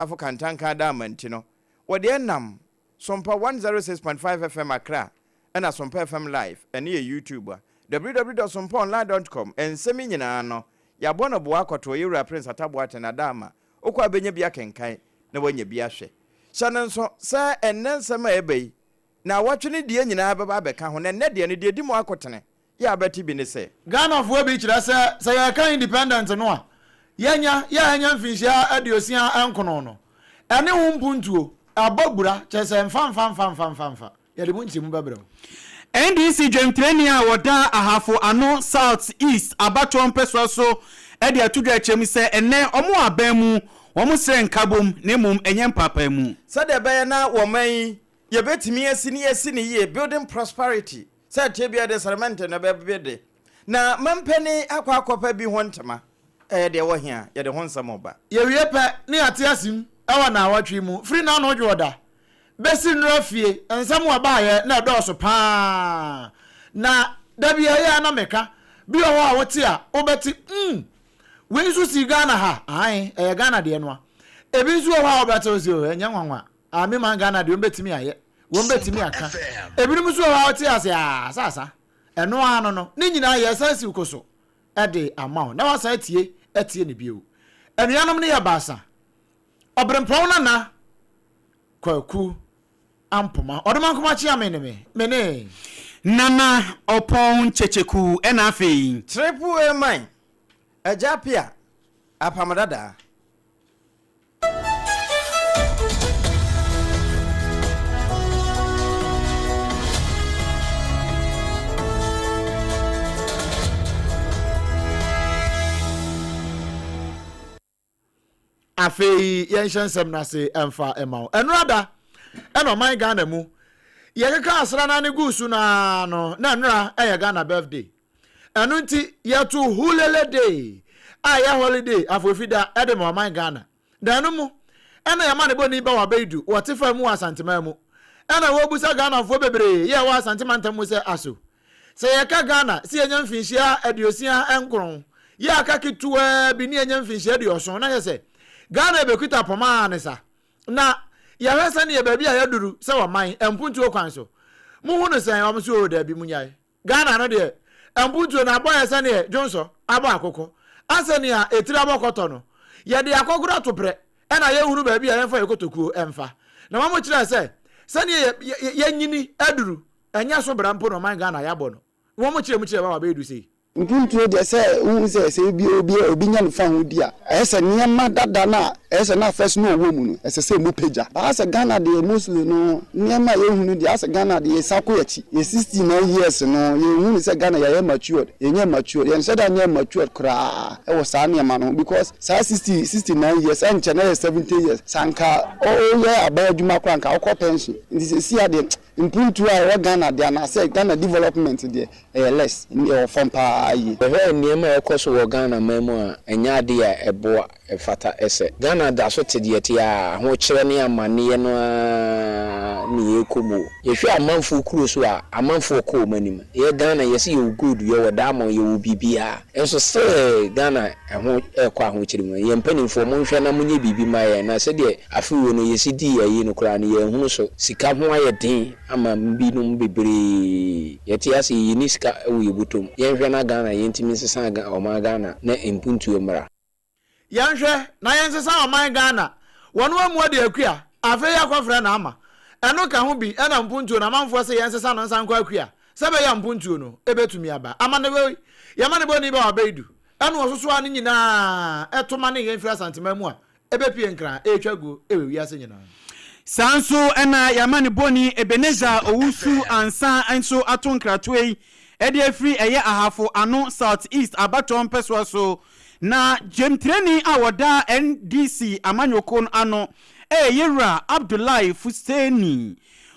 afokantanka diamond no wode enam Sompa 106.5 FM Accra and Sompa FM Live and YouTube www.sompaonline.com and semi nyina no ya bona bo akoto yewura prince ataboate na dama okwa benye bia kenkan na wanya bia hwe sane nso sa ennensema ebei na watwene die nyina baba beka ho ne de ne de di mo akotene ya beti bi ne se Ghana of we bi kira se ya kan independent no a yanya mfinhia adiosia enkono no ene wo mpuntuo ababura chese mfa yede mu nchimu babra NDC Dwemtreni a woda ahafo ano South East abaton peswa so e de atudwa chem se ene omo aban mu omo sre nkabom ne mum enyem papa mu sade be na wo man ye betimi asini ye building prosperity say tebia de cement na be de na mampeni akwa bi hontama de wo hia ye de honsam ba ye wie pe ne ate asim ewa na awatwe mu free na no dwoda besi nrafie ensam wa baaye na doso pa na dabia ya na meka bi owo a wote a obeti we su si Ghana ha ai Ghana de no a ebi su owo a obeti ozi enya nwanwa ami man Ghana de ombetimi aye wombetimi aka ebi mu su owo a wote ase asasa eno ano no ni nyina ye sansi ukoso ede amaw na wasa etie ne bio enuanom ne ya basa obrempon na kwaku ampoma odoma nkoma chi amene mene nana opon checheku ena afei triple a mine ajapia apamadada afei yensensem na se emfa emaw enrada eno man Ghana mu yekeka asra na ne gusu na no na nra eye Ghana birthday enu nti yetu hulele day aya holiday afofida ede mo man Ghana danu mu ena ya mane boni ba wa beidu wotefa mu asantema mu ena wo busa Ghana fo bebre ye wa asantema ntam se aso se yeka Ghana si enya mfinhia adiosia enkron ye aka kituwa bi ni enya mfinhia adioson na ye se Ghana bekuta poma anesa na ya hesa ne ba bia ya duru se wa man empuntu okwan so mu hu no san wa mso da bi munyai Ghana no de empuntu na boy hesa ne Johnson abo akoko asani a etiri abokoto no ye de akogura topre e na ye hunu ba bia ye fa ekotoku emfa na ma mo kira se sani ye nyini aduru enya so bra mpo no man Ghana ya bo no wo mo kire ba wa be edu sei mpuntu de se hu se obi nya no fa ho dia ese niam dada na ese na first no wo mu no ese se mu peja ba se Ghana de muslim no niam ye hunu dia ase Ghana de sako yachi ye 69 years no ye hunu se Ghana ye matured ye nya matured ye se da nya matured kra e wo sa niam no because sa 69 years and chana 70 years sanka o ye abadwuma kra nka okọ pension ndi se si ade mpuntu a Ghana de na se Ghana development de less in from pa ayi ehe niema ekoso wo Ghana memu a enya ade a eboa efata ese Ghana da so tedieti a ho kire ne amane no a ne ekomo yehwe amanfo kuro so a amanfo ko manim ye Ghana yesi ye good ye wodamo ye wobibia enso se Ghana ho ekwa ho kire mu ye mpanimfo mo nhwe na munye bibi maye na se de afi wo no yesi di ye no kura ne ye hunu so sika ho aye den ama mbi no bebre yeti ase yini sika wo yebutom ye nhwe na Ghana yentimi sesa o Ghana na empuntu omra yanhwe na yensesa o man Ghana wonu amu de akua afi yakofre na ama eno ka ho bi ena mpuntu na manfo se yensesa no nsan kwa akua sebe ya mpuntu no ebetumi aba amane we yamane boni ba abeidu eno ososo ani nyina etoma ne yemfira santema mu a ebepie nkra etwago ewe wiase nyina sanso ena yamane boni Ebenezer owusu ansa enso atonkratwe ede afri eye ahafo ano South East abaton peswa so na Dwemtreni a woda NDC amanyokon ano yewra Abdullahi Fusteni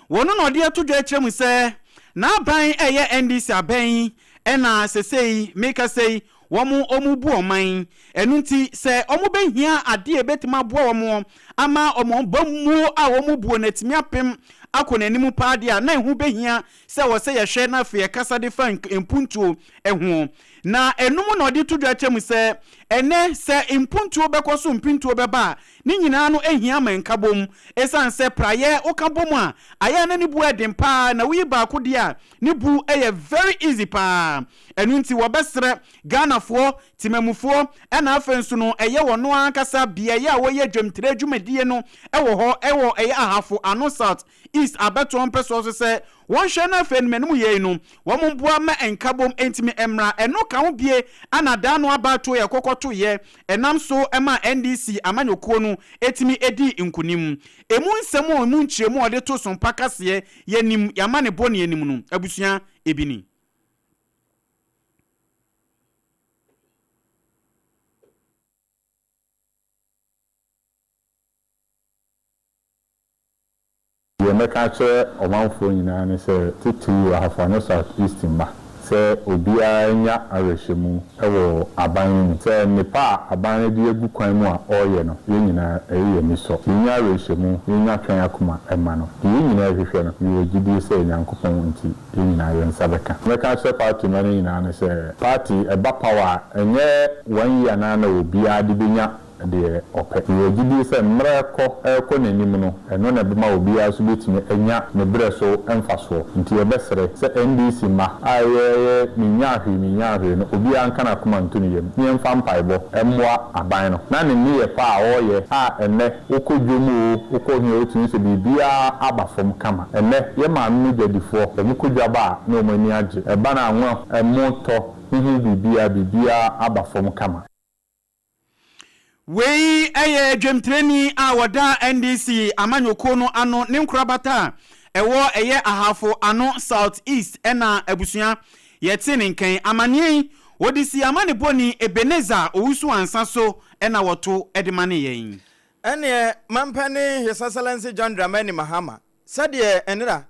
wono no de atodwa akyerem se na ban eye NDC aban ena sesei make say womu omu bu oman enunti se omu behia ade ebetima bu omu ama omobamu a omubuo natimi apem akonanim paade a na ehu behia se wo se ye hwe na fe kasa de fa impuntuo ehu na enum na odi to dwachem se ene se impuntuo bekoso impintuo beba ni nyina no ehia mankabom esan se praye okabom a aya na ni bu edempa na wi ba akode a ni bu eye very easy pa enu nti wo besre Ghanafoɔ timamufoɔ ɛna afenso no eye wono ankasa bia ye a wo ye dwemtre adwumadie no ewo ho ewo eye ahafo ano South East abeto mpeso so se won hwe na afen menum ye no wo mboa ma enkabom entimi emra eno ka ho bie anada no abato ye kokoto ye enam so ema NDC amanyokuo no etimi edi nkunim emu nsem o mu nchiemu ode to Sompa kase ye nim yamane boni enim no abusua ebini Yemeka che omanfo nyina ne se titi ahafo no South East mba se obia nya arehwemu ewo aban ni se nipa aban de egu kwan mu a oye no ye nyina eye mi so nya arehwemu nya twan akoma ema no ye nyina hwehwe no ye gidi se nyankopon nti ye nyina ye nsabeka meka che party no nyina ne se party eba power enye 1 year na na obia de benya de ope ye gidi se mreko eko nanim no eno na bema obi aso betime enya ne breso emfaso nti ye besere se NDC ma aye minya hwe no obi anka na koma ntuni yem nye mfa mpaebo emwa aban no na ne ye pa oye a ene okodwomu okohia otumi se bibia abafom kama ene ye ma no dadifo emukodwa ba na omani age eba na anwo emoto bibia abafom kama wei eye dwemtreni a wada NDC amanyoko no ano ne nkrabata ewo eye ahafo ano South East ena abusua yete ne nkan amanie wodisi amane boni Ebeneza owusu ansa so ena woto edemane yen ene mampane His Excellency John Dramani Mahama sade enira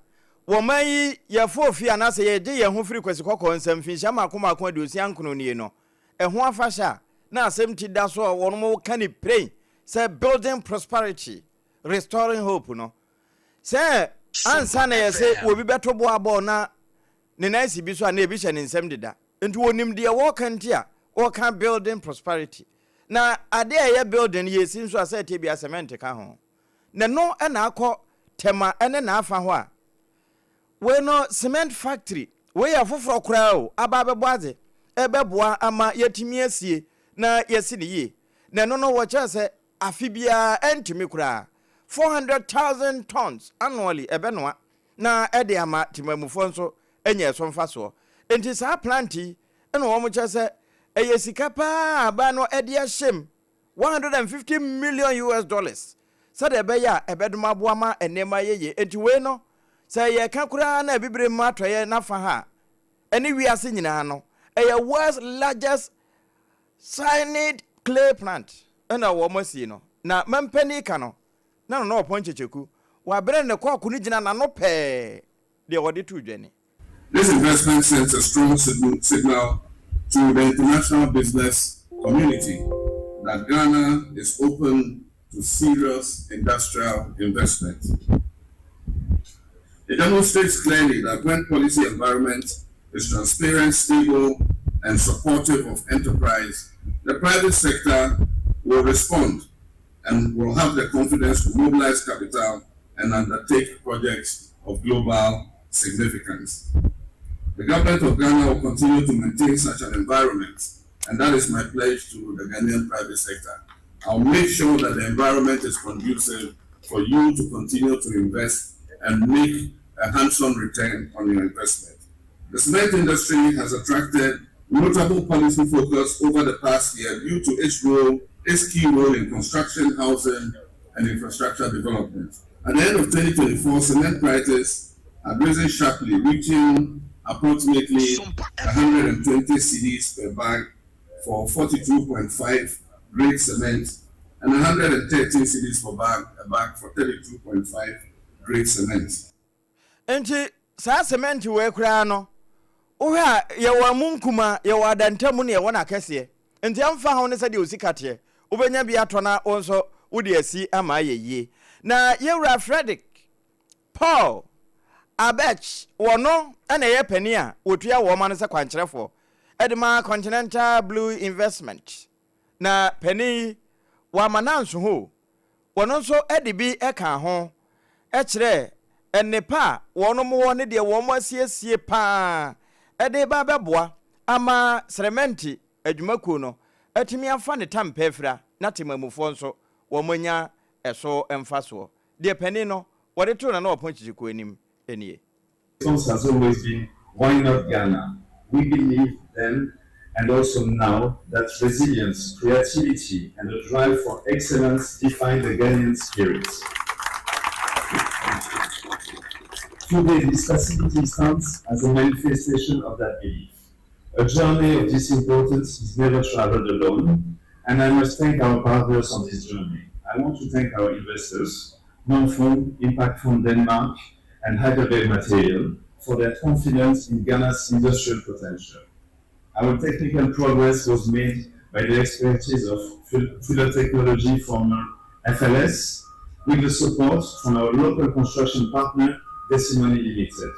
wo mai ye fofi anase ye je ye ho firi kwesi kokko nsam finhya makoma akoma aduosi ankono nie no eho afahya na asem ti da so won mo kani pray say building prosperity restoring hope no say ansa na ye say obi beto bo abo na ne nice bi so na e bi hye ne nsem deda enti wonim de wo kantia wo kan building prosperity na ade ye building ye sin so asa te bia cement ka ho ne no na akọ tema ene na afa ho a we no cement factory we ya foforo kura o aba bebo ade ebeboa ama yetimi asie na yesi ne ye na no wo cha se afibia entimi kura 400,000 tons annually ebenoa na ede ama timamufo nso enye so mfaso enti sa planti eno wo mo cha se eyesika pa aba no ede ahyem $150 million sade be ya ebeduma boama enema yeye enti we no se ye ka kura na bibire ma toye na fa ha eni wiase nyina no world's largest cyanide clay plant ena wo masi no na mampani ka no na no ponchecheku wa bere ne kwa kunu gina na no pe de wode tu dwane. This investment sends a strong signal to the international business community that Ghana is open to serious industrial investment. It demonstrates clearly that when policy environment is transparent, stable, and supportive of enterprise, the private sector will respond and will have the confidence to mobilize capital and undertake projects of global significance. The government of Ghana will continue to maintain such an environment, and that is my pledge to the Ghanaian private sector. I'll make sure that the environment is conducive for you to continue to invest and make a handsome return on your investment. The cement industry has attracted notable policy focus over the past year due to its key role in construction, housing, and infrastructure development. At the end of 2024, cement prices have risen sharply, reaching approximately 120 cedis per bag for 42.5 grade cement and 113 cedis per bag for 32.5 grade cement. Enti sa cement we kura no wo ha ye wa munkuma ye wa dantamu ne ye wona kese enti amfa ho ne se de osikate obenya bia to na onso wode asi ama ye na yewura Frederick Paul Abech wono ana ye pani a wotua wo ma no se kwankyerefo edema Continental Blue Investment na pani wa mananso ho wono so edibi eka ho ekire enepa wono mo ne de wo mo asiesie pa ede ba beboa ama serementi adwumaku no atimi afa ne tampefra na temamufo nso wo monya eso emfaso de pani no wode to na na oponchichiko enim enie. Response has always been, why not Ghana? We believe then and also now that resilience, creativity, and a drive for excellence define the Ghanaian spirit. Today, this facility stands as a manifestation of that belief. A journey of this importance is never traveled alone, and I must thank our partners on this journey. I want to thank our investors, Non-Fund, Impact Fund Denmark, and Heidelberg Material for their confidence in Ghana's industrial potential. Our technical progress was made by the expertise of Fuller Technology from FLS, with the support from our local construction partner, Desimoni Limited.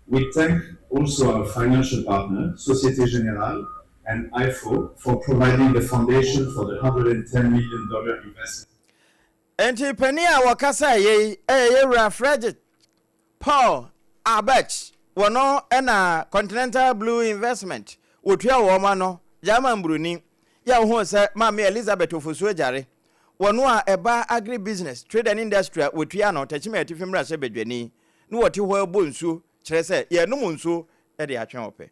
We thank also our financial partner, Société Générale and IFO, for providing the foundation for the $110 million investment. Entrepreneur wakasa ye Frederick Paul Abech wono ena Continental Blue Investment wotua wo ma no German Bruni ya ho se Mama Elizabeth Ofosu ajare wono a eba agri business trade and industry wotua no tachime atifim ra se bedwani no wote ho abonsu kire se ye no munsu e de atwen ope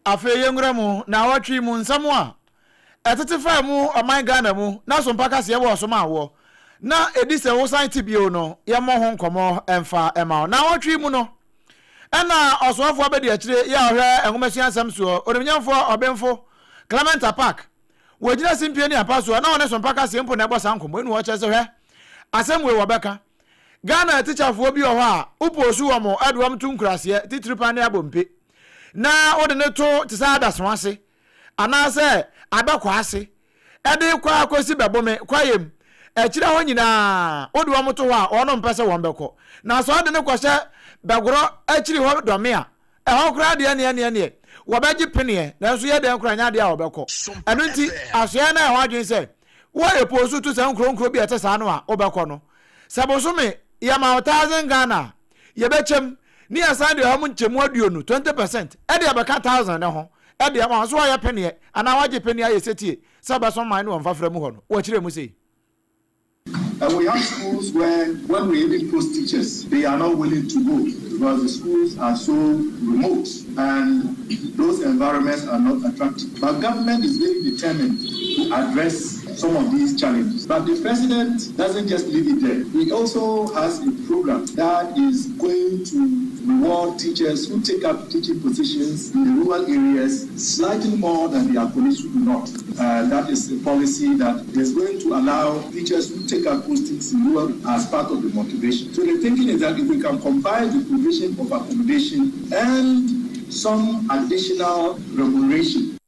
afa yenwura mu na watwi mu nsamo a etetefa mu oman Ghana mu na so mpaka se ye wo so ma wo na edise wo site bio no ye mo ho nkomo emfa ema na watwi mu no ena osofo abedi akire ya hwe enwomasi ansam so odemnyamfo obenfo Clement Park wojina simpie ni apaso na one so mpaka se mpo na ebosa nkomo enu wo chese hwe asemwe wobeka Ghana teacherfo bi ho a uposu wo mo adwam tunkurase titiripa ne abompe na ode ne to tisada so ase anase abekwa ase ede kwa akosi bebome kwayem ekire ho nyina ode wo moto ho a ono mpese wo mbeko na so ode ne kwose begoro ekiri ho dome a ho kra de ne wobaji pene na so ye de kra nya de a wobeko eno nti asoya na ho adwen se wo eposu to se nkro bi ete sa no a wobeko no saboso me ya ma 1000 Ghana ye bechem ni asande ho nchemu aduonu 20% e de abeka 1000 ne ho e de ma so ya pene ana waje pene aye setie sabaso man no mfafra mu ho no wo kire mu sei. We have schools where, when we even post teachers, they are not willing to go because the schools are so remote and those environments are not attractive. But government is very determined to address some of these challenges. But the president doesn't just leave it there. He also has a program that is going to reward teachers who take up teaching positions in the rural areas slightly more than their colleagues who do not. That is a policy that is going to allow teachers who take up postings in rural as part of the motivation. So the thinking is that if we can combine the provision of accommodation and some additional remuneration.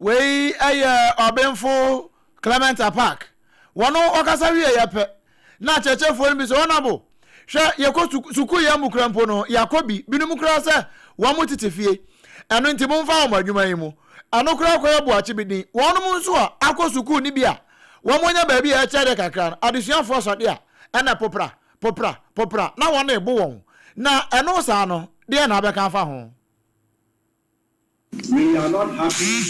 We obenfo Clement Park wono okasa wie yape na chechefo nbi so wonabo hwe yeko suku ya mukrampo no yakobi binum kra se wo mutitefie eno nti momfa wo madwuma yi mu anokra kwa bo achi bidin wono mu nso a akosuku ni bia wo monya ba bia chere kakra adesuafo so de a ena popra na wono ebo won na eno sa no de na abeka fa ho. We are not happy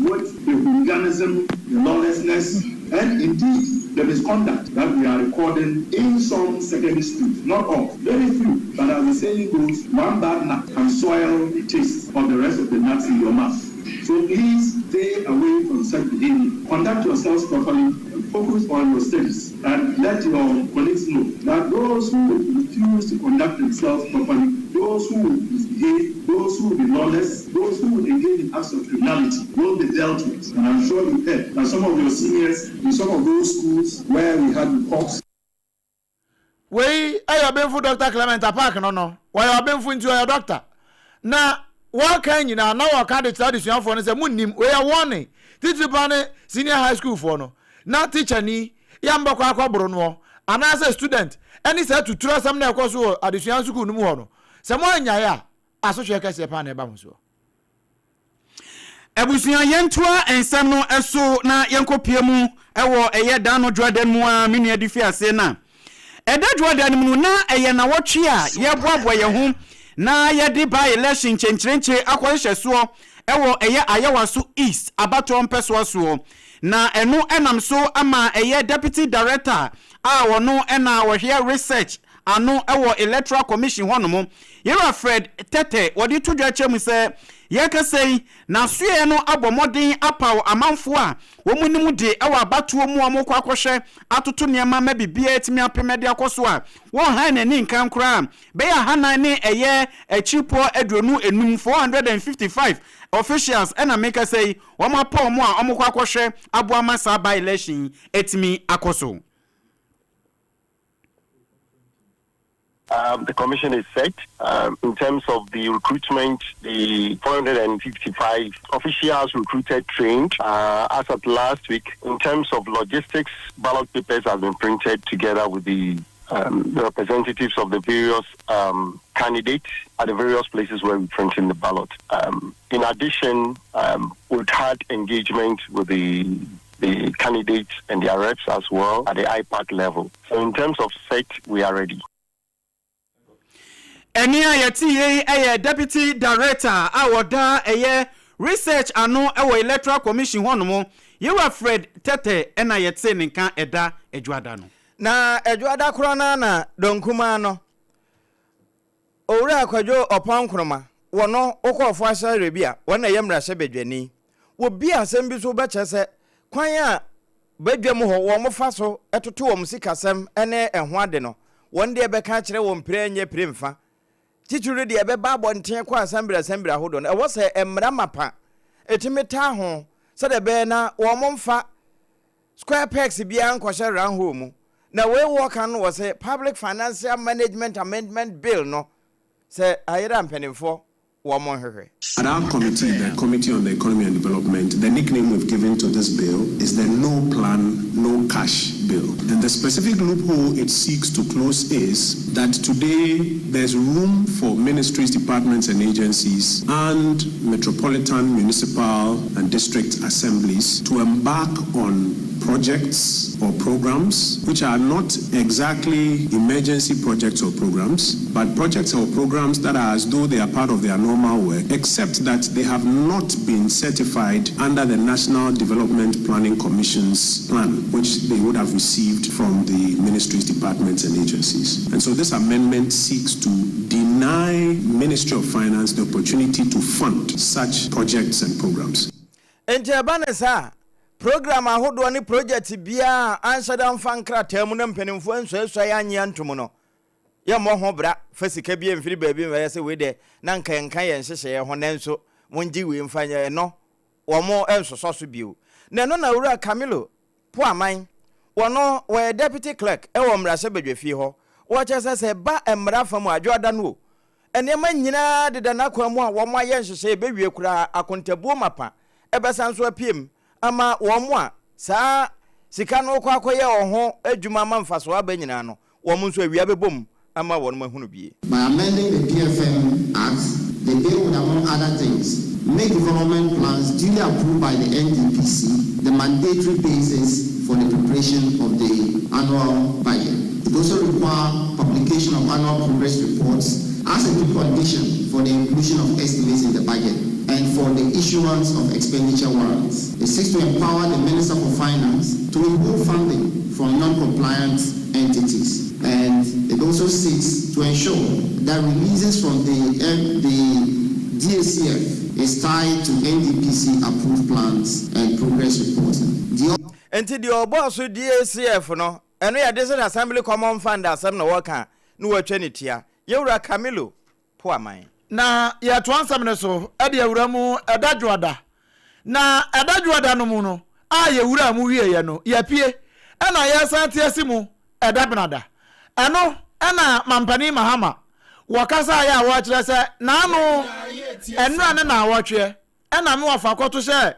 with the hooliganism, the lawlessness, and indeed the misconduct that we are recording in some secondary schools. Not all, very few. But as the saying goes, one bad nut can soil the taste of the rest of the nuts in your mouth. So please stay away from such behavior. Conduct yourselves properly, focus on your studies, and let your colleagues know that those who refuse to conduct themselves properly, those who misbehave, those who will be lawless, those who will engage in acts of criminality will be dealt with. And I'm sure you heard that some of your seniors in some of those schools where we had reports. We are being for Dr. Clement Park, no. Why are being for into your doctor? Now, what can you now? Now, I can't study for and say, Munim, we are warning. Teacher Pane, senior high school for no. na teacher ni yamba kwa akobro no anasa student any say to trust some na ekoso adesuan school no mu ho no se mo anya ya asohwe kase pa na eba mo so ebusuan yentoa ensem no eso na yenkopie mu ewo eye dan no Jordan mu a menu adifi ase na eda Jordan mu na eye na wotwe a ye boaboa ye ho na ye de by election chenchenche akwahye so ewo eye ayawaso east abaton peso so na eno enam so ama eye deputy director a wono ena wo hwe research ano ewo electoral commission honomo yera Fred Tete wodi tudwa chemu se yekasei na suye no abomodin apaw amanfo a womunimu de ewo abatuo mu amokwa akohwe atoto niema mabibia etimi apemede akoso a won han nani nkan kra be ya hanan ne eye achipo adronu enum 455 officials ena make say womapo mu a amokwa akohwe aboama sa by election etimi akoso. The commission is set. In terms of the recruitment, the 455 officials recruited, trained. As of last week, in terms of logistics, ballot papers have been printed together with the representatives of the various candidates at the various places where we're printing the ballot. In addition, we've had engagement with the candidates and their reps as well at the IPAC level. So in terms of set, we are ready. Enia yeti deputy director awoda research ano electoral commission honomo yewa Fred Tete ena yetse nkan eda edwada no na edwada korona na donkuma no owura akwadwo opankroma wono okofo asare bia wona yemra hye bedwani wo bia asem bi so be chese kwan a bedwam ho wo mofa so etoto wo msikasem ene eho ade no wonde ebeka kire wo mpre nye premfa tituru de ebe ba bonten kwa assembly hodo no ewo se emra mapa etimeta ho se de be na wo momfa square pegs bia nkohye ran ho mu na we work an was a public financial management amendment bill no se ayira mpenimfo wo mo hwehwe. At our committee, the Committee on the Economy and Development, the nickname we've given to this bill is the No Plan, No Cash bill. And the specific loophole it seeks to close is that today there's room for ministries, departments and agencies and metropolitan, municipal and district assemblies to embark on projects or programs which are not exactly emergency projects or programs, but projects or programs that are as though they are part of their normal work, except that they have not been certified under the National Development Planning Commission's plan, which they would have received from the ministries, departments and agencies. And so this amendment seeks to deny Ministry of Finance the opportunity to fund such projects and programs. Program ahodo ni project bia ansadam fankra temu na mpenimfo enso ya anya ntomo no ye mo ho bra fasika bia mfiri baabi we se we de na nkan ye nhyehyeye ho nanso monji we mfanya no wo mo enso so bio na no na wura Camilo po aman wono we deputy clerk e wo mrase badwafie ho wo chese se ba emra fam adwoda no enema nyina de da na kwamu a wo mo ye nhyehyeye bewie kura akontabuo mapa ebesanso apiem ama womo a saa sika no kwa akoye ho adwuma mamfaso abanyina no womo nso awia bebom ama wono mahunu bie. By amending the PFM Act, the bill would, among other things, make development plans duly approved by the NDPC the mandatory basis for the preparation of the annual budget. It also requires publication of annual progress reports as a precondition for the inclusion of estimates in the budget and for the issuance of expenditure warrants. It seeks to empower the Minister for Finance to remove funding from non-compliant entities. And it also seeks to ensure that releases from the DACF is tied to NDPC approved plans and progress reporting. Enti the boss DACF no, eno ya Desert Assembly Common Fund asem no worker no watwe ne tia. Yewura Camilo po aman. Na ya twansam ne so ede yewura mu edadwoada. Na edadwoada no mu no a yewura mu wie ye no ya pie ena ya sante asimu edabnada. Eno ena mampani mahama wakasa ya wachire se na no enra ne na wachwe ena me wafa kwato se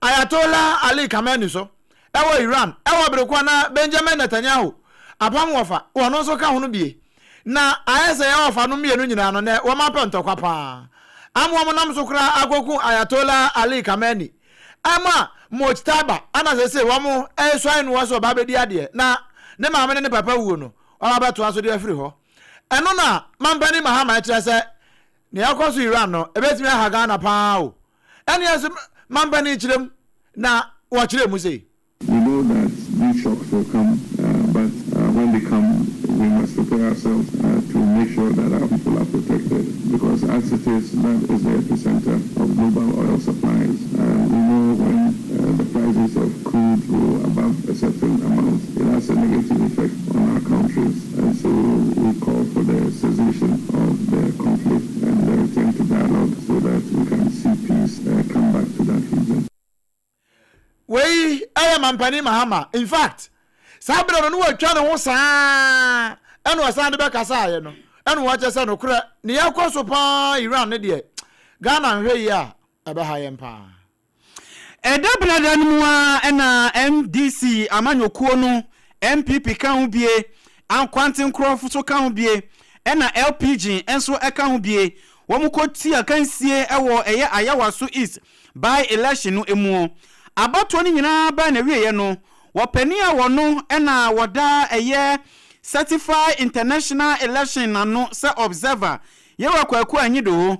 Ayatola Ali Khamenei so ewo Iran ewo berekwa na Benjamin Netanyahu apam wofa wono so ka hono bie na ayese ya wofa no mienu nyina no ne wo mape ntokwa pa amwo mo nam so kra agoku Ayatollah Ali Khamenei ama Mojtaba ana sese wo mo eswan wo so ba bedi ade na ne maame ne papa wuo no o ba to aso de afiri ho eno na Mampani Mahama kire se ne yakoso Iran no ebetimi ha Ghana pa o ene yeso Mampani kirem na wo kire mu sei. We know that these shocks will come, but when they come, we must prepare ourselves to make sure that our people are protected. Because as it is, that is the epicenter of global oil supplies. We know when the prices of crude go above a certain amount, it has a negative effect on our countries. And so we call for the cessation of the conflict and the return to dialogue so that we can see peace come back to that region. Wey aya Mampani Mahama in fact sabra no watwa ne ho saa eno asan de be kasa aye no eno wa chese no kura ne yakoso pa Iran ne de Ghana hwe yi a ebe ha yempa eda brada no a na MDC amanyokuo no MPP kan ho bie ankwanten krofo so kan ho bie na LPG enso eka ho bie wo mukoti akansie ewo eye ayawaso East by election no emu abato ni nyina ba na wiye no wopani a wono na woda eye certified international election no se observer yewa kwaku anyido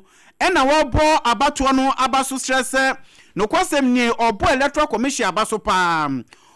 na wobo abato no abaso stresse no kwasem ni obo electoral commission abaso pa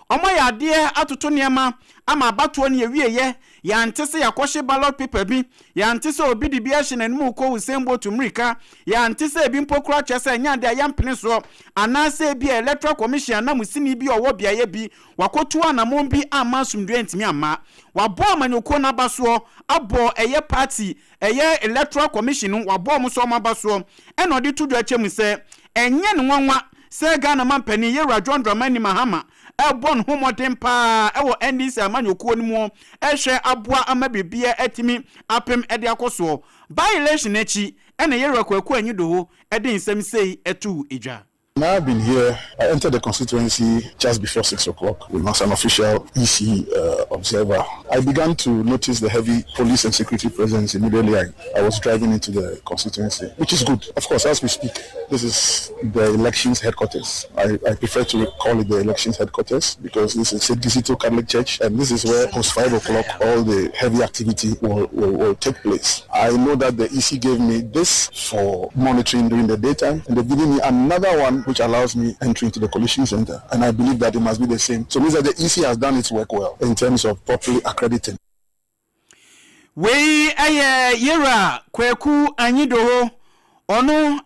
omo ya de atoto niema ama abato ni wiye ya ntese yakoshe ballot paper bi ya ntese obi di bia hye nanu ko usembo tumrika ya ntese ebi mpokura chese nya de ayampene so anase bi electoral commission na musini bi owo bia ye bi wakotu anamon bi ama sumdwe ntimi ama wabo amanyoko na baso abo eye party eye electoral commission wabo mo so mabaso eno odi tudu achem se enye ne nwanwa se Ghana Mampani Yera John Dramani Mahama ebon homodem pa ewo NDC amanyokuo ni mu ehwe aboa amabibia etimi apem ede akoso by election echi ene Yera kwaku anyido ede nsem sei etu ejwa. I've been here. I entered the constituency just before 6 o'clock. We was an official EC observer. I began to notice the heavy police and security presence immediately. I was driving into the constituency, which is good. Of course, as we speak, this is the elections headquarters. I prefer to call it the elections headquarters because this is a digital Catholic church, and this is where post 5 o'clock all the heavy activity will take place. I know that the EC gave me this for monitoring during the daytime, and they've given me another one which allows me entry into the collision center, and I believe that it must be the same. So it means that the EC has done its work well in terms of properly accrediting. We Yera kwaku anyido ono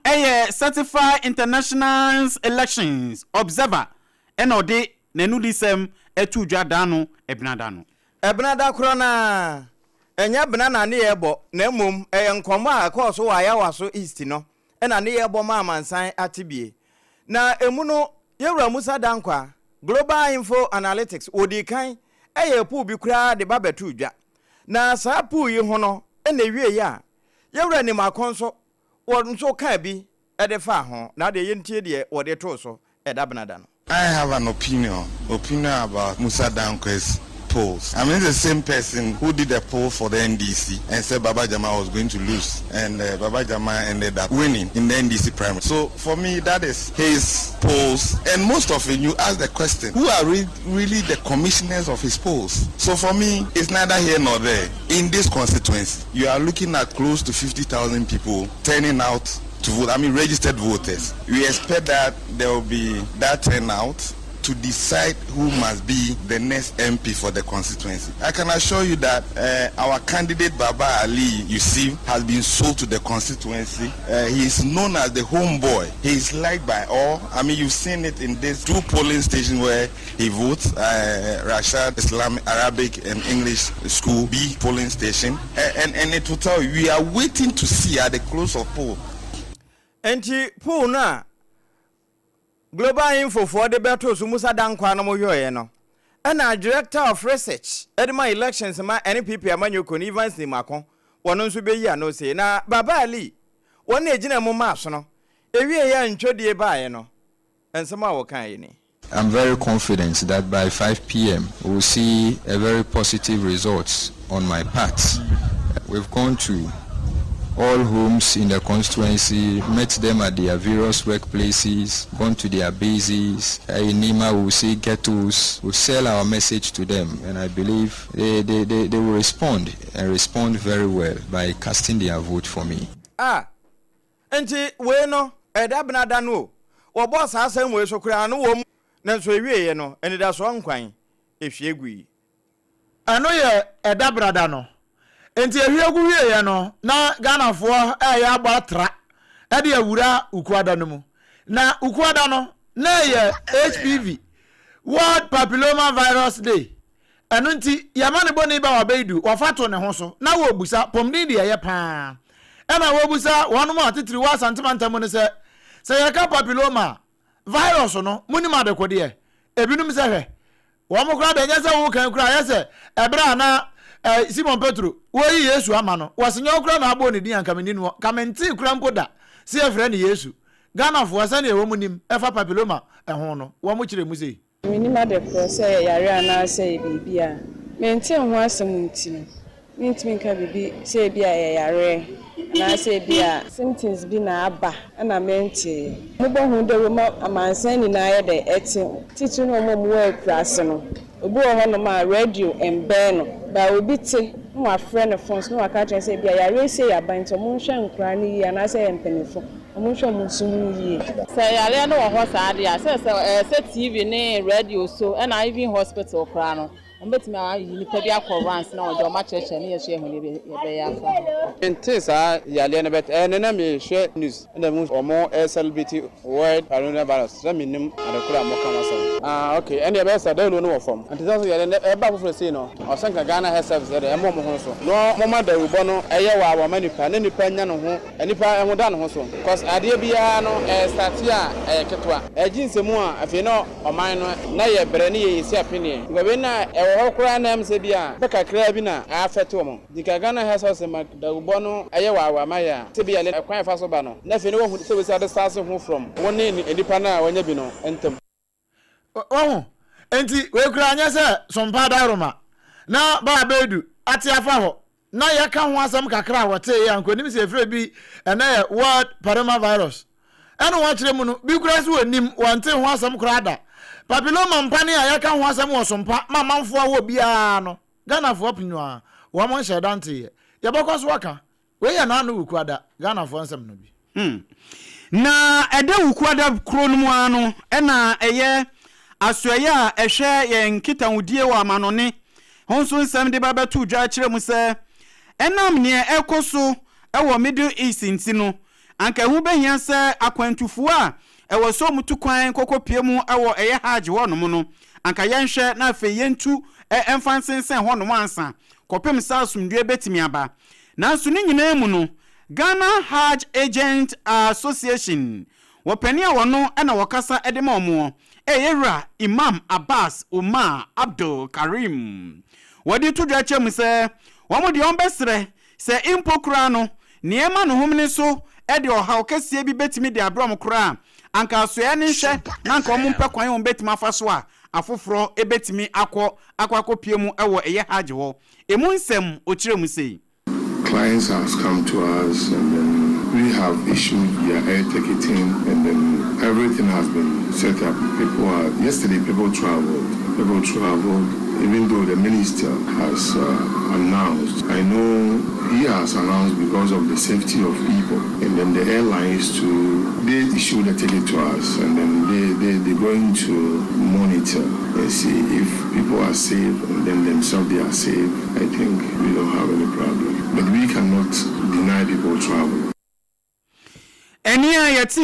certified international elections observer enode nenudisem etudwa dano ebnada krona enya bnana ne yebo na mum nkomo a koso wa yawaso East no ena ne yebo ma mansan atibie na emuno Yewura Musa Dankwa Global Info Analytics odikan pu bi kura de babetu dwa na saa pu yi ho no ena wie ya Yewura ni makonso wonso ka bi ede fa ho na de yentie de wode to so edabnada no. I have an opinion about Musa Dankwa's polls. I mean, the same person who did a poll for the NDC and said Baba Jama was going to lose, and Baba Jama ended up winning in the NDC primary. So for me, that is his polls. And most of it, you ask the question, who are really the commissioners of his polls? So for me, it's neither here nor there. In this constituency, you are looking at close to 50,000 people turning out to vote. I mean, registered voters. We expect that there will be that turnout to decide who must be the next MP for the constituency. I can assure you that our candidate Baba Ali Yusuf has been sold to the constituency. He is known as the homeboy. He is liked by all. I mean, you've seen it in these 2 polling stations where he votes, Rashad Islamic Arabic and English School B polling station. And it will tell you, we are waiting to see at the close of poll. Enti poll na Global Info for the Betos Musa Dankwa no moyo no. And director of research edema elections ma NPP amanyoko ni Evans ni makon wono nso be yi no say na Baba Ali won ejina mo maso no ewie ya ntwodie baaye no ensema wo kan yi ni. I'm very confident that by 5 p.m. we'll see a very positive results on my part. We've gone to all homes in the constituency, met them at their various workplaces, gone to their bases. In Nima, we'll see ghettos, we'll sell our message to them, and I believe they will respond, and respond very well by casting their vote for me. Enti we no edabna dano wo boss asem we so kura no wo na so ewie no eni da so nkwan ehwiegui ano ye edabra da no enti ehwiegu wie no na Ganafo ya gbatra e de awura ukuada no mu na ukuada no na ye HPV World Papilloma Virus Day anu nti yamane boni ba wabeidu wafato ne ho so na wo busa pomdin de ye pa ena wo busa wonu ma titiri wa santimantam ne se yaka papilloma virus no muni ma de kode ebinum se hwe wo mo kra de nya se wo kan kra ye se ebra na Simon Petro wo yi Yesu ama no wasenyo kra na abo ne din ankameni no kamenti kra mpoda se efre ne Yesu Ganafo asane e wo munim efa papilloma ho no wo mo kire mu sei minima de ko se yare ana se bibia menti ho asem ntimi ntimi nka bibi se bia yare na se bia symptoms bi na aba na menti mo bo hu de wo amansan ni na ye de eti titu no mo mo akurase no obi wo ho no ma radio embe no ba obi te mo afre no phones no aka chen se bia yare se ya ban to mo hwe nkra ni ya na se empenifo mo hwe mo sumu yi se yare no wo ho sa dia se TV ne radio so na even hospital kra no mbetimi ayi ni pa bia corrance na ojo ma cheche ne ye hwe hu ne be ya fa Intesa yale na bet na me hwe news na mu omo celebrity world coronavirus na minim adakura mo kama so okay and e be sa da no no form antisa so yale e ba foforo sei no o sanka Ghana health service e mo ho so no mo ma da rubo no eye wa wa manipa na nipa nya no ho nipa e ho da no ho so because ade bia no start a ketwa aginsemu a afi no oman no na ye bre ne ye isi apene ngbe na e wo kura na am se bia be kakra bi na afeto mo dika Ghana health service ma da rubo no eye wa maya se bia le kwan fa so ba no na afi no wo se we sa distance ho from woni nipa na wanya bi no entem enti we kura anya se Sompa Daroma na ba bedu ati afa ho na ya ka ho asam kakra wote ya nkonim se efre bi na ya World Papilloma Virus eno wa kire mu no bi kura se wonim wonte ho asam kura da papilloma mpane ya ka ho asam wo Sompa mamanfo a wo bia no Ganafo apinyo a wo mo hye dante ya bokoso waka we ya na anu wukuada Ganafo ansam no bi na ede wukuada kro no mu ano na eye asoye a ehwe ye nkitawudie wa amanone honso nsam de baba tu dwa kire mu se enam ne ekoso ewo Middle East ntino anka hu behia se akwantufu a ewo so mutu kwan kokopie mu ewo eye haje wono no anka yenhwe na afe yentu emfansensen hono ansa kopem sasumdue betimi aba nanso ne nyina mu no Ghana Hajj Agent Association wopani a wono na wokasa edema omo eyera Imam Abbas Umar Abdul Karim wodi to dwa chem se womo de ombesre se impokura no niema no homne so de ohaw kase bi betimi de abrom kura anka asoe ne hwe na anka omo mpe kwan on betimi afaso a afoforo ebetimi akopie mu ewo eye haje ho emu nsem okire mu sei clients has come to us and then we have issued their air ticketing and then everything has been set up. Yesterday people traveled, even though the minister has announced. I know he has announced because of the safety of people and then the airlines they issue the ticket to us and then they're going to monitor and see if people are safe and then themselves they are safe. I think we don't have any problem. But we cannot deny people travel. Enia yeti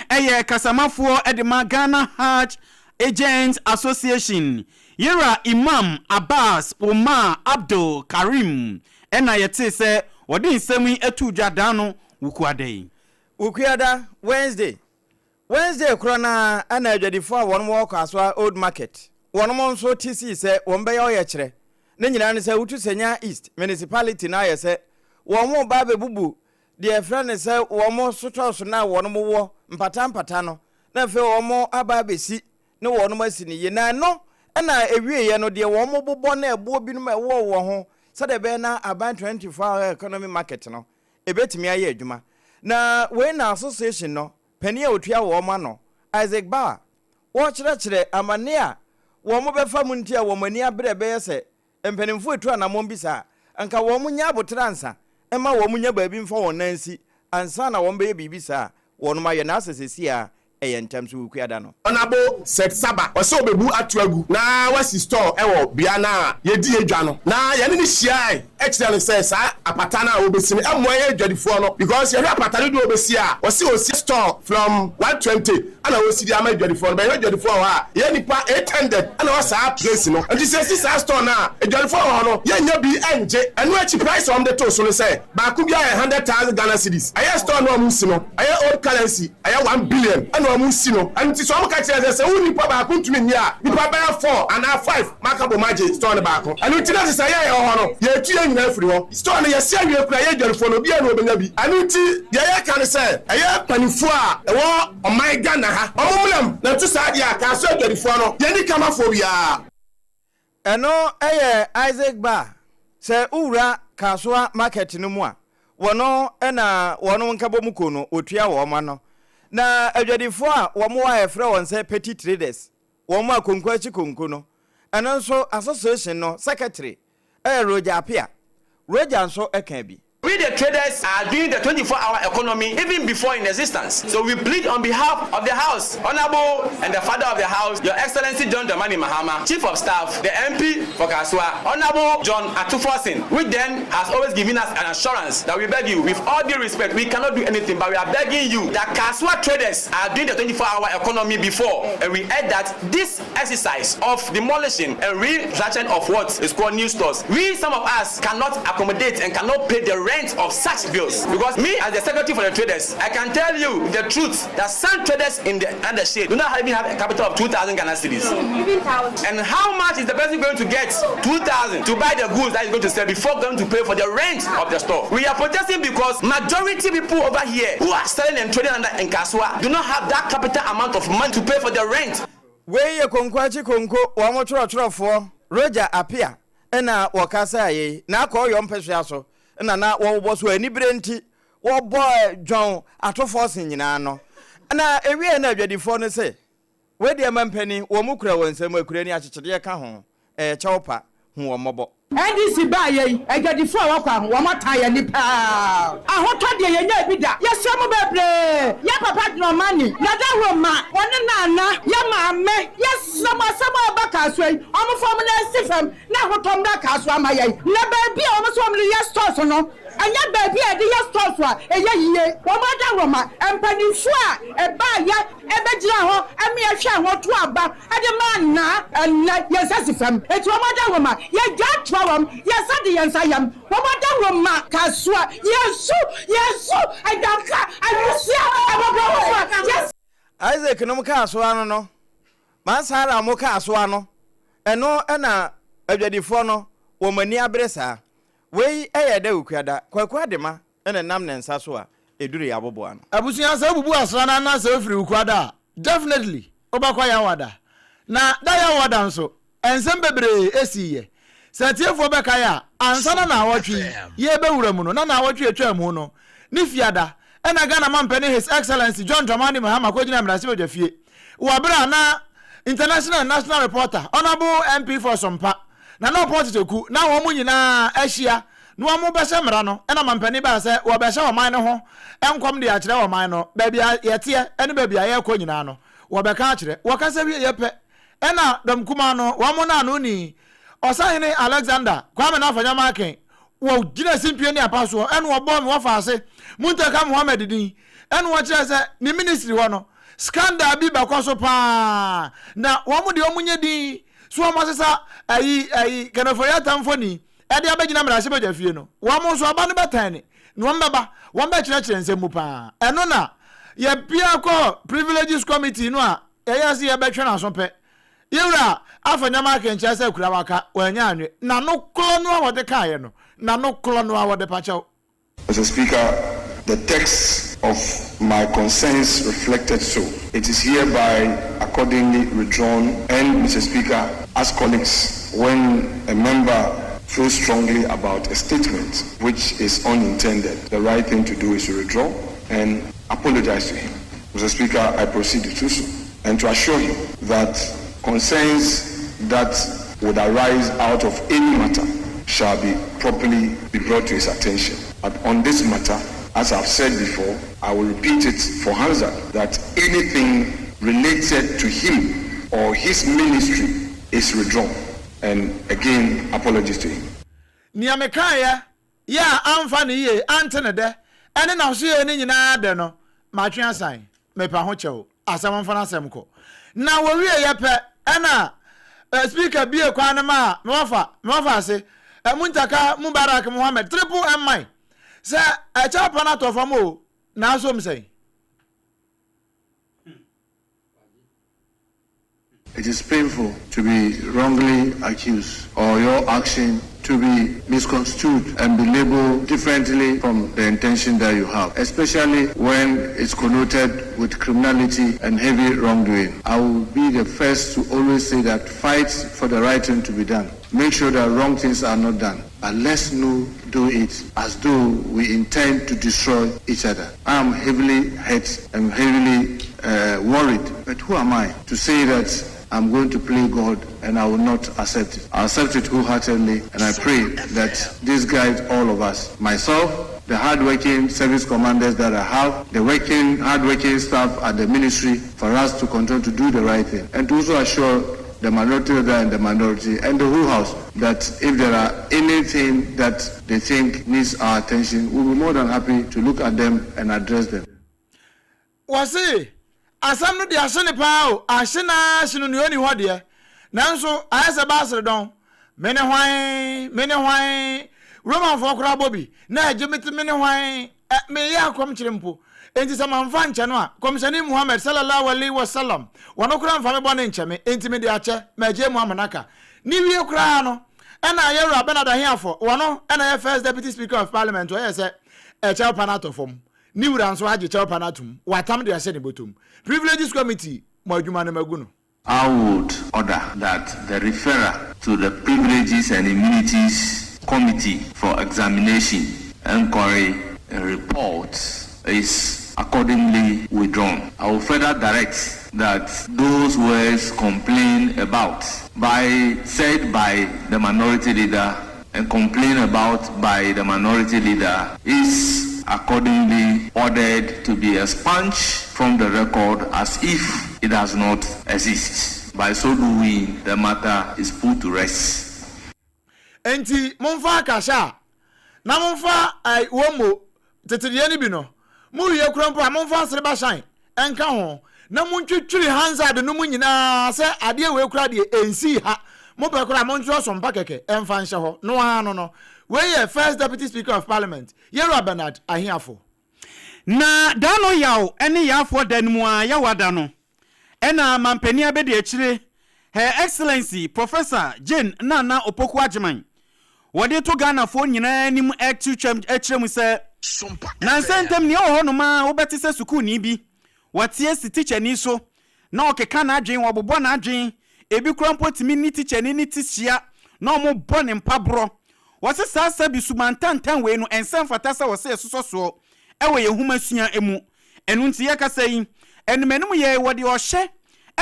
eye kasamafo edema Ghana Hajj Agent Association yera Imam Abbas Umar Abdul Karim ena yeti se wodi nsemi etu dwadano wukuada Wednesday krona ana adwadifo a won wo kwaswa Old Market won mo nso TC se won be ye kire ne nyina ne se wutu senya East Municipality na ye se won mo ba be bubu de friend se won mo sotoso na won mo wo mpata no na fe won mo aba besi ne wɔn masi ne ye na no na ewie ye no de wɔn bobɔ na ɛbo binom ɛwɔ wɔ ho sɛde bɛ na aban 24-hour economy market no ebetimi ayɛ adwuma na we na association no pani a otua wɔn ma no Isaac Ba wɔ kyerɛkyerɛ amane a wɔn bɛfa mu ntia wɔn ani abrɛ bɛyɛ sɛ mpanimfo etu anamɔn bi sa anka wɔn nya abotra ansa ɛma wɔn nya baabi mfa wɔn nansi ansa na wɔn bɛyɛ bibi sa wɔn ma yɛ na asesesi a ɛyɛntam so wukuada no Honorable Set Saba ɔsɛ obebu atuagu na wasi store ɛwɔ bia na yedi edwa no na yɛne ne hyiae ɛkyerɛ no sɛ saa apata na obesi ne ɛmo ɛyɛ adwadifoɔ no because yɛhwɛ apata no de obesi a ɔsi store from 120 ana osi di ama adwadifoɔ no bɛyɛ adwadifoɔ hɔ a yɛ nipa 800 ana wasa place no nti sɛ si saa store na adwadifoɔ hɔ no yɛnya bi ɛngye ɛno akyi price on the to so no sɛ baako bi ayɛ 100,000 Ghana cedis ɛyɛ store no amu si no ɛyɛ old currency ɛyɛ 1 billion ɛna amu si no ɛnti so amu ka kyerɛ sɛ wo nipa baako ntumi ni a nipa bɛyɛ 4 and 5 maka bo magye store no baako ɛno nti na sɛ yɛ hɔ no yɛtu yɛ nyina afiri hɔ store no yɛsi awie kura yɛ adwadifoɔ no bia na obenya bi ɛno nti yɛyɛ ka no sɛ ɛyɛ panifo a ɛwɔ ɔman Ghana ha ɔmomlam na tu saa deɛ ka so adwadifoɔ no yɛni kamafo bia ɛno ɛyɛ Isaac Ba sɛ owura kasoa market no mu a wɔno ɛna wɔno nkabɔ mu ko no otua wɔ ma no na adwadifoɔ a wɔn wa ɛfrɛ wɔn sɛ petty traders wɔn a konko akyi konko no ɛno nso association no secretary Roger Apia Roger nso ɛka bi We the traders are doing the 24-hour economy even before in existence. So we plead on behalf of the House, Honorable and the Father of the House, Your Excellency John Dramani Mahama, Chief of Staff, the MP for Kaswa, Honorable John Atufosin, which then has always given us an assurance that we beg you, with all due respect, we cannot do anything, but we are begging you that Kaswa traders are doing the 24-hour economy before, and we add that this exercise of demolishing and restructuring of what is called new stores, we, some of us, cannot accommodate and cannot pay the rent of such bills, because me as the secretary for the traders, I can tell you the truth that some traders in the under shade do not even have a capital of 2,000 Ghana cedis. And how much is the person going to get 2,000 to buy the goods that he's going to sell before going to pay for the rent of the store? We are protesting because majority people over here who are selling and trading under Nkaswa do not have that capital amount of money to pay for the rent. Where you konko for Roger Apia ena wakasa ye na ko yom pesua so na wo so ani brenti wo boy John Atofosin nyina no na ewie na adwadifo no se we de mampani wo mukura wonsam akura ni akyekede ka ho chawpa hu wo mobo NDC ba ye adwadifo a wakwa wo mata ye nipa ahoto de ye nya bi da ye semo bebre ya papa Dramani na da wo ma woni nana ya maame ye sama baka so yi omo fom na sifam na hotom da ka so ama ye na ba bi omo so omo ye stores no anya ba bi e de ye stores a eye yiye wo ma da wo ma empanifo a e ba ya e begira ho ame ye hwe ho to aba e de ma na ye sasifam e to wo da wo ma ye ja yes, I did. Yes, I am. What about the woman? Kasua. Yes, I don't care. Yes. Isaac, no Kasua, no. Mansara Mokasua, no. And no, and a jadifono, womania bressa. We a de ukada, quadema, and a namnen sasua, a duri abobuan. Abusia Sabu Asana Nasa free Ukwada. Definitely. Obakwaya wada. Na daya wadan so. And some bebre esi. Satiefo bekaya ansana na awotwe ye bewura mu no na awotwe atwa mu no ni fiada ena Ghana mampene His Excellency John Dramani Mahama kogina mrase bejafie wabra na international and national reporter honorable MP for Sompa na no politiku na wo mu nyina ahia no wo mu behye mra no ena mampene ba se wo behye wo man no ho enkom de akire wo man no ba bia yete ene ba bia ye ko nyina no wo beka akire wo kasa wie yepe ena dam kuma no wo mu na no ni Osahene Alexander kwame na afanya maken wo gina simpie ni apaso eno obo me wafa ase Muntaka Muhammad din eno wo kire se ni ministry ho no scandal bi bakoso pa na wo mu de omunye din so wo masesa ayi kanafoya tamfoni e de abagina mrase bajafie no wo mu so aba no betane no mbaba wo mba kire kire nsemu pa eno na ye bia ko privileges committee no a yeyase ye betwe na so pe Yura afanya makencha se kura waka wanya anwe na no klo no awode kae no na no klo no awode pacho. Mr. Speaker, The text of my concerns reflected so. It is hereby accordingly withdrawn, and Mr. Speaker, as colleagues, when a member feels strongly about a statement which is unintended, the right thing to do is to withdraw and apologize to him. Mr. Speaker, I proceed to do so, and to assure you that concerns that would arise out of any matter shall be properly brought to his attention. But on this matter, as I've said before, I will repeat it for Hamza, that anything related to him or his ministry is withdrawn. And again, apologies to him. Niamekaya, ya amfani ye antene de, ene na so ye ni nyina de no, matwe asan, me pa ho chewo, asam mfa na asem ko. Na wo wie ye pe, ena speaker bie kwa na ma, me wafa se, muntaka Mubarak Muhammad triple M. Say a chapa na to famo, na so me say. It is painful to be wrongly accused or your action to be misconstrued and be labeled differently from the intention that you have, especially when it's connoted with criminality and heavy wrongdoing. I will be the first to always say that fight for the right thing to be done. Make sure that wrong things are not done. But let's not do it as though we intend to destroy each other. I am heavily hurt and heavily worried. But who am I to say that I'm going to play God and I will not accept it? I accept it wholeheartedly, and I pray that this guides all of us. Myself, the hardworking service commanders that I have, the hardworking staff at the ministry, for us to continue to do the right thing. And to also assure the minority leader and the minority and the whole house that if there are anything that they think needs our attention, we'll be more than happy to look at them and address them. Wasi asam no de asene pa o asena sinu ne oni ho de nanso ayese ba asere don mene hwan Roman for kra bobi na agimiti mene hwan me ya akom kirempo enti sama mfa nche no a komishani Muhammad sallallahu alaihi wasallam wono kra mfa me bone nche me enti me de ache maje Muhammad aka ni wie kra no ena yero abena da hiafo wono ena ye first deputy speaker of parliament o yese e cha panato fom ni wura nso age cha panatum watam de ase ne botum privileges committee mo adwuma na maguno. I would order that the referral to the Privileges and Immunities Committee for examination, inquiry, and reports is accordingly withdrawn. I will further direct that those words complained about said by the minority leader and complained about by the minority leader is accordingly ordered to be expunged from the record as if it does not exist. By so doing, the matter is put to rest. Enti monfa kasha na monfa ai womo tetiriye ni bi no mu ye kurampo monfa sreba shine enka ho na montwetwiri hansa de no munyina se ade we kura de ensi ha mo be kura montwo Sompa keke emfa nhye ho no ano no we ye first deputy speaker of parliament Yero Bernard ahiafo na dano yaw ene yafo danmu a yawada no ena mampani abede akire her excellency professor Jane Nana Opoku Agyemang wode to Ghana fo nyina nim actually akirem se na sentem ne ho no ma wobeti se suku ni bi watie si teacher ni so na okeka na adwen wobobo na adwen ebi krampo timi ni teacher ni tisia na omo bone mpabro wose sasa bi sumantantan we no ensem fatasa wose soso ewe yehuma sua emu enu nti ye kasa yi enumenum ye wode ohye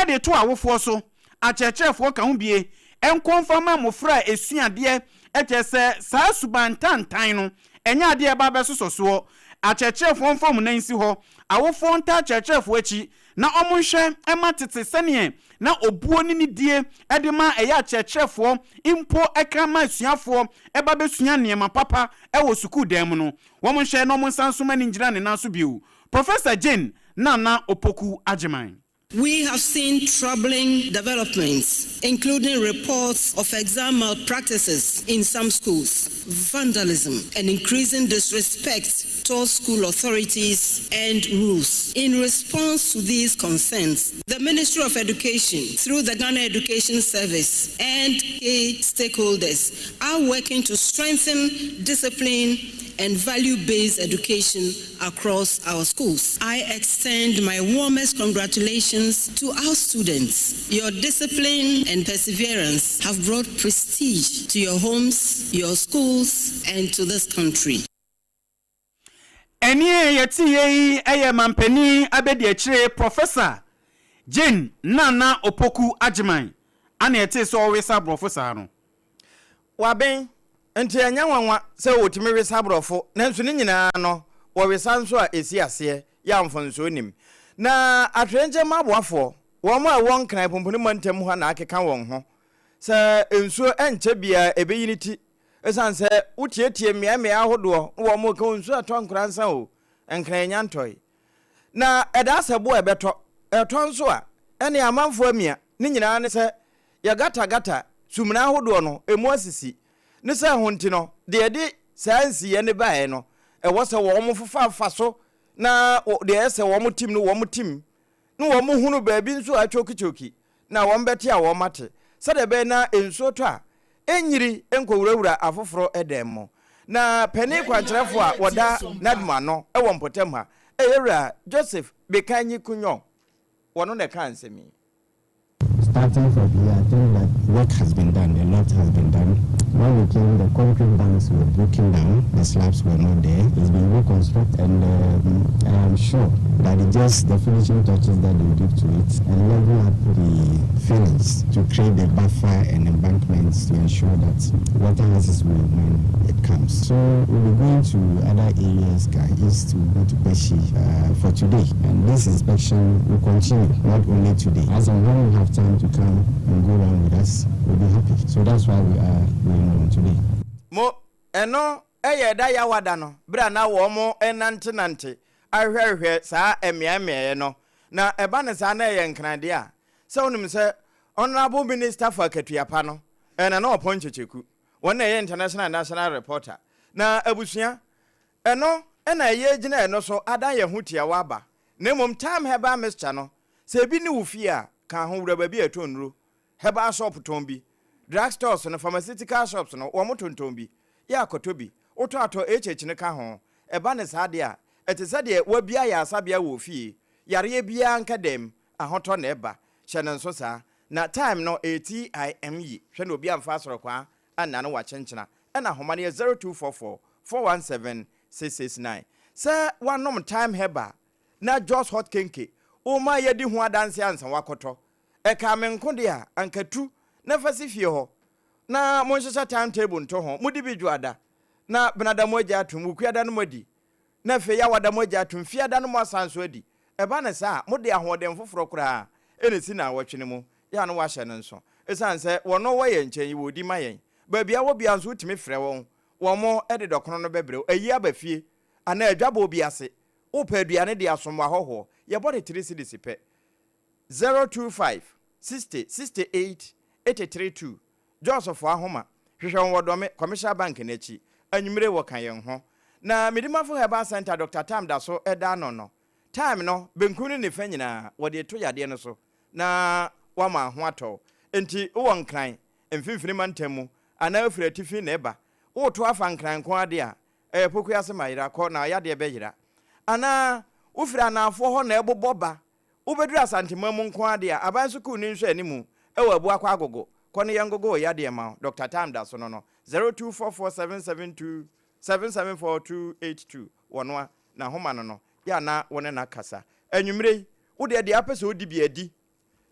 ede to awofo so achechefo ka ho bie enkonfama mofra esuade echese sa subantantan no enya ade ba be soso achechefo mfom na nsi ho awofo nta achechefo achi na omonhwe ematete sene na obuo ni die edema eya achechefo impo ekama suafo eba besua niema papa ewo suku dem no womonhwe no monsanso mani ngira ne na so biu Professor Jane Nana Opoku Agyemang. We have seen troubling developments, including reports of exam malpractices in some schools, vandalism, and increasing disrespect towards school authorities and rules. In response to these concerns, the Ministry of Education, through the Ghana Education Service and key stakeholders, are working to strengthen discipline and value-based education across our schools. I extend my warmest congratulations to our students. Your discipline and perseverance have brought prestige to your homes, your schools, and to this country. Eni yeti eye mampeni abedi echire Professor Jane Nana Opoku Ajiman ana yeti so wesa professor no waben enti anya wanwa se wotimi wesa brofo nanso ni nyina no wo wesa nso a esi ase ya mfonso nim na atrenje maboafo wo ma won kran pomponi mantem ho na akeka won ho se enso enche bia ebeyiniti esanse utietie miamia ahodo wo mo ka enso atonkransa o enkran nyantoi na eda sebo ebeto etonso a ene amanfo amia ni nyina ne se ya gata sumna ahodo no emu asisi ne se honti no de sansi ye ne bae no wo se wo mo fafa so na de se wo mo tim no wo mo tim no wo mo hunu baabi nso atwokichoki na wo mbete a wo mate se de be na enso to a enyiri enkowurawura afoforo edemmo na pani kwankyerefo a woda nadma no wo mpotem ha eyewura Joseph Bekanyi Kunyo wono ne kan semi. Starting from here, I think that work has been done, a lot has been done. When we came, the concrete banks were broken down, the slabs were not there. It's been reconstructed, and I am sure that it's just the finishing touches that they give to it and level up the fillings to create the buffer and embankments to ensure that water masses will when it comes. So we'll be going to other areas, east to go to Beshi for today. And this inspection will continue, not only today. As and when we have time to come and go around with us, we'll be happy. So that's why we are going on today. Mo eno da ya wada no bra na wo mo nante ahwehwe saa emiamie no na eba ne saa na ye nkrade a se wonim se honorable minister for Ketuapa no na oponchecheku wona ye international national reporter na abusua eno na ye gina eno so ada ye hutia waba na mom time heba mixture no se bi ni wufi a ka ho wura ba bi atonro heba shop ton bi drugstores and pharmaceutical shops no wo motonton bi ya akotobi oto ato ne ka ho eba ne saade a etese de wa bia ya asabia wo fie yare bia nka dem ahoto na eba hye ne nso saa na time no ATIME hwe no bia mfa soro kwa anna no wa chenchena na homa ne 0244 417 669 se wanom time heba na just hot kenke o ma yedi ho adanse ansa wakoto e ka menko de a ankatu na fasifie ho na monhyehyɛ timetable nto ho mudi bi dwada na benada moja atum ukuada no modi na fe ya wada moja atum fiada no asanso adi eba ne sa mode ahoden foforo kura enesi na awotwene mu ya no wahye ne nso esanse wono wo ye nchen yi wodi mayen ba bia wo bia nso utimi frɛ won wo mo ede dokono no bebre ayi abafie ana adwaba obi ase wo pa aduane de asom ahoho ye body 3 cedis pe 025 60 68 832 Joseph Ahoma hwehwe wodome commercial bank n'echi anwumire wo kan yen ho na medimafo heba center Dr. Tam da so eda no time no benkunu ne fa nyina wode to yade no so na wama ho ato enti wo nkran mfimfini mantemu ana afira tifi na eba wo to afa nkran ko ade a poku ase mayira ko na yade be yira ana wo fira na afo ho na eboboba wo beduru asantemamu nko ade a abansu ku ni nhwe animu ewa abu akwa agogo kone yangogo yade ma Dr. Tam da so no 024477277482 wonwa na homa no ya na wone na kasa anwumre wo de apese odi bi adi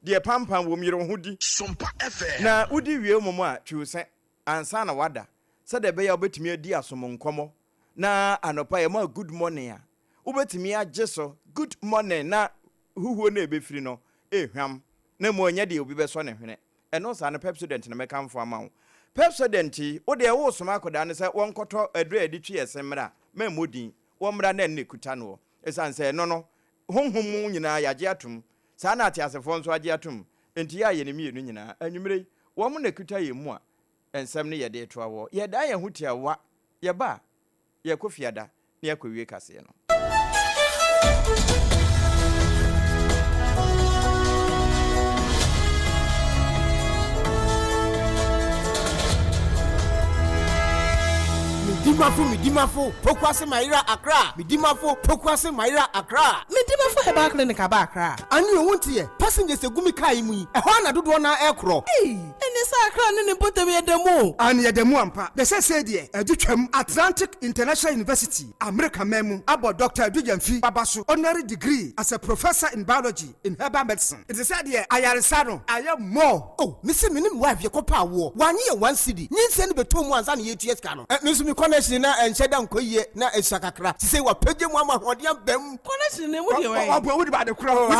de pampam wo mire ho di Sompa FM na odi wie momo a twiuse ansa na wada se de be ya obetimi adi asom nkomo na anopa ye ma good morning a obetimi ageso good morning na huhuo na ebefiri no ehwam na mo nya de obi be so ne hwene eno sa na Pepsodent na mekamfo ama wo Pepsodent wo de wo soma akoda ne se wonkoto adura adi twi esemra ma modin wo mra na ne kuta no esanse no honhom nyina yage atum sa na ate asefo nso age atum enti ya ye ne mienu nyina anwumre wo mo na kuta ye mu a ensem ne ye de to awo ye da ye hutia wa ye ba ye kofiada ne yakowie kase no Midimafo, Pokwase Maira Accra, Midimafo, Pokwase Maira Accra, Midimafo Heba Clinic Accra. And you won't hear passengers a gumi kaimui, a Hana do one aircraft. Hey, and this Accra and put away at the mo. And yet the Muampa, the said, Educam Atlantic International University, America Memo, about Dr. Dujanfi Babasu, honorary degree as a professor in biology in herbal medicine. It is said here, I am more. Oh, Mr. Minim wife, your copa war, 1 year, 1 city. Need send the 2 months and 8 years cano. Miss Connection and shut down Koye, na Esakakra. She say what Peggy Mama, what young Bem connection, what you want about the crowd.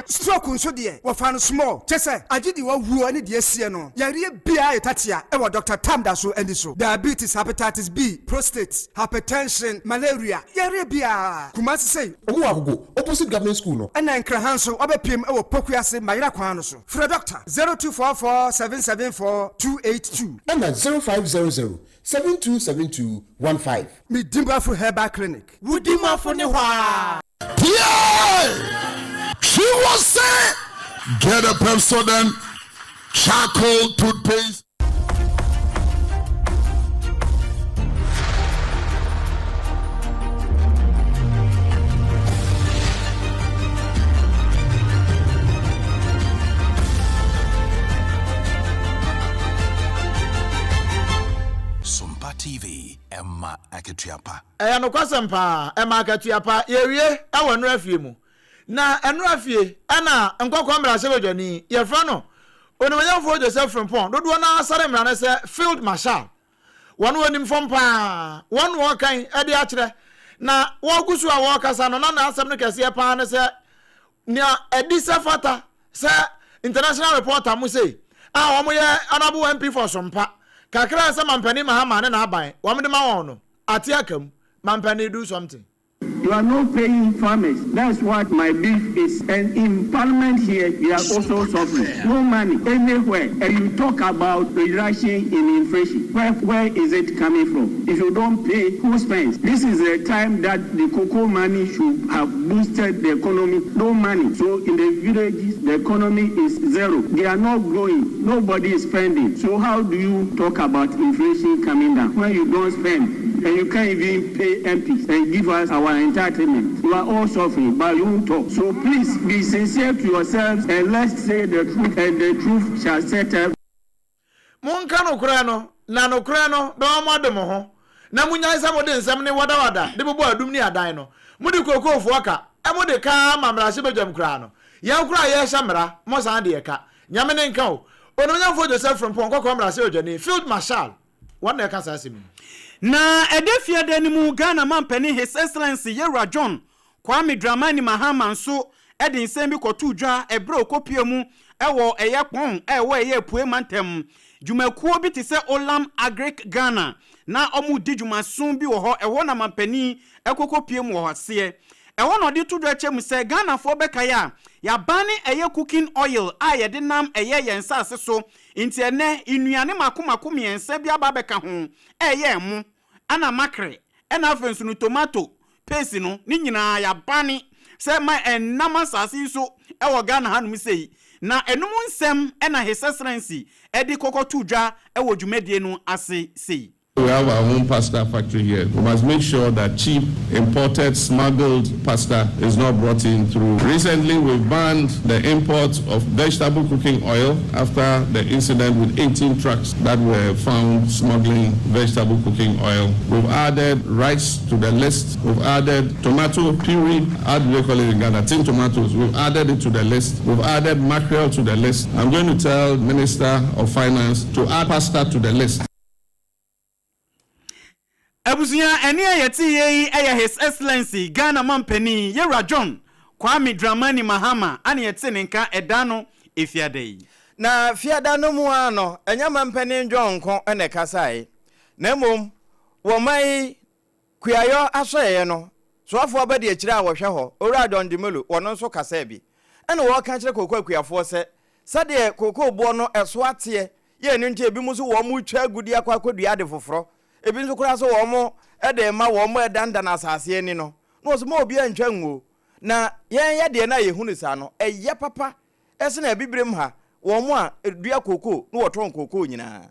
Stroke so dear, what found small. Tessa, I did you who any dear Siano. Yari Bia Tatia, ever Dr. Tamdasu and so. Diabetes, hepatitis B, prostate, hypertension, malaria. Yari Bia. Kumasi say, oh, opposite government school. No. And then Krahanso, Obepim, or Pokuase, Maira Kwanoso. For a doctor, 0244 774 282. And 0500 727215. Midimba for Herbal Clinic. Woodima for Newa. Yeah! She was saying, get a Pepsodent charcoal toothpaste. TV Emma Aketiapa. No kwasampa Emma Aketiapa yewie awo no afie mu. Na eno afie ana nkokwa mra se bejani ye fra no. Onimanyafo Joseph Frimpong dodo na asare mra na se field marshal. Wonu onim fompa wonu wokan e de akire na wogusu a wokasa no na asem no kese pa na se nia edisa fata se international reporter mu say omo ye honorable MP for Sompa kakra sa mampani mahama ne na aban wamde ma won no ate akam mampani do something. You are not paying farmers. That's what my beef is. And in Parliament here, we are also suffering. No money anywhere. And you talk about reduction in inflation. Where is it coming from? If you don't pay, who spends? This is the time that the cocoa money should have boosted the economy. No money. So in the villages, the economy is zero. They are not growing. Nobody is spending. So how do you talk about inflation coming down when you don't spend? And you can't even pay MPs and give us our entertainment. You are all suffering, but you won't talk. So please be sincere to yourselves and let's say the truth, and the truth shall set up. Monka no kura no, na no kura no, do amade mo ho. Na munya isa mo de nsem ne wada de bobo adum ni adan no. Mudi kokofo aka, e mo de ka mamra se bejam kura no. Ye kura ye shamra, mo san de ka. Nyame ne nka o. Ononyafo Joseph Frimpong kokko mamra se ojani, field marshal. One de ka sa asemi. Na edefia denimu Ghana mampani His Excellency Yera John Kwame Dramani Mahama nso edi nsem bi kotu dwa ebro kopie mu ewo eye pon ewo eye pue mantem jumakuo bi te se Olam Agric Ghana na omu di jumasun bi wo ho ewo na mampani ekokopie mu wo hase ewo no di to dwa chem se Ghana fo bekaya ya bani eye cooking oil a ye de nam eye yensa aseso inti ene inuane makomakom yensa bi aba beka ho eye mu ana makre ena afensunu tomato paste no ni nyina ya bani se ma enama sase so ewo Ghana hanum sei na enum nsem ena His Excellency edi kokotu dwa ewo dwumedie no ase sei. We have our own pasta factory here. We must make sure that cheap, imported, smuggled pasta is not brought in through. Recently, we've banned the import of vegetable cooking oil after the incident with 18 trucks that were found smuggling vegetable cooking oil. We've added rice to the list. We've added tomato puree, how do they call it in Ghana? Tin tomatoes. We've added it to the list. We've added mackerel to the list. I'm going to tell Minister of Finance to add pasta to the list. Abusia eni ayeti ye His Excellency Ghana mampani Yera John Kwame Dramani Mahama ani yeti nka edano efiade na fiada no mu ano enya mampani njonko ene kasai na mom wo mai kuayo asoye no so afo abade akire a wo hwe ho ora John Dimelu wono nso kasa bi ene wo ka kire kokwa kuafo se sade kokwa obo no eso ate ye ni ntie ebi mu so wo mu twa agudi akwadua de foforo ebi nso kura so wo mo ede ma wo mo edanda na asase ni no no so mo obi antwa ngo na ye de na ye hunu sa no eye papa ese na bibrem ha wo mo a edua koko no wo ton koko nyina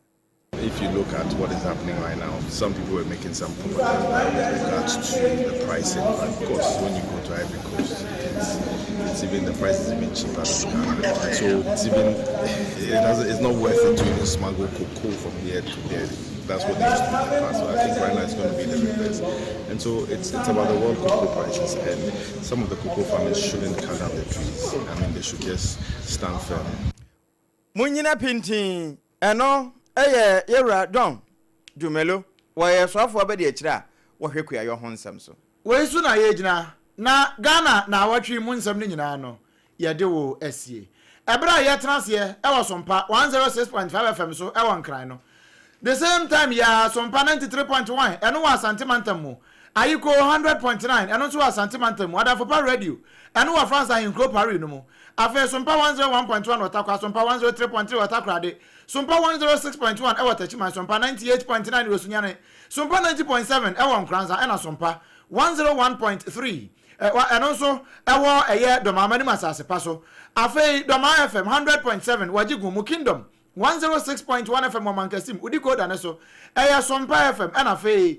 If you look at what is happening right now, some people were making some propaganda with regards to the pricing. Of course, when you go to Ivory Coast, it's even the price is even cheaper than Ghana. So it's not worth it to even smuggle cocoa from here to there. That's what they used to do in the past. So I think right now it's going to be the reverse. And so it's about the world cocoa prices, and some of the cocoa farmers shouldn't cut down the trees. I mean, they should just stand firm. Munyina pinti eno yewra don Jumelo waye Sarfo abedi akira wo hwekua yo ho nsem so we su na ye gina na Ghana na awatwi mu nsem ni nyina no ye de wo asie ebra ye transe e wo Sompa 106.5 FM so e won kran no the same time ya Sompa 93.1 eno wa Santimantam mu Ayiko 100.9 eno so wa Santimantam mu Adafopa radio eno wa France ahin kro Paris no mu afa Sompa 101.1 watakwa Sompa 103.3 watakwa de Sompa 106.1 e watachima Sompa 98.9 rosunyane Sompa 90.7 e won kranza ena Sompa 101.3 eno so e wo eye domama ni masase paso afa Doma FM 100.7 wajigu mu Kingdom 106.1 FM Mankasim udiko dane so eya Sompa FM ena afa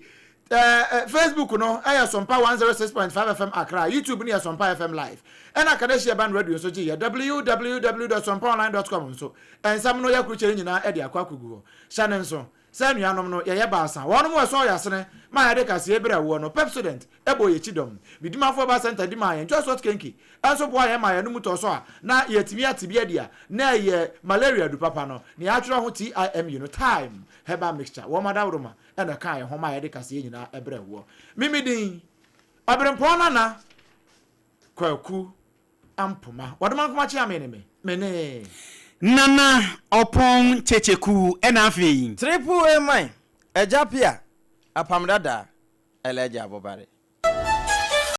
Facebook no eya Sompa 106.5 FM Accra YouTube ni ya Sompa FM live ena Kadeshi Ban Radio so ji ya www.sompaonline.com so ensam no ya kruchere nyina e de akwa kugu channel so sanu anom no ye baasa wonu mo so ya sene ma ya de kase ebra wo no Pepsodent ebo ye chidom bidimafo ba center di ma ye just what kenki enso bo ya ma ya no muto so a na ye timi atibia dia na ye malaria du papa no ne atro ho TIM you know time herbal mixture wo madawroma ena kan ye ho ma ya de kase nyina ebra wo mimidin abrempona na kwaku ampoma wadoma kuma chi amene me Nana Opon Checheku Enafi Triple A mine Ejapia Apamdada Eleja Bobare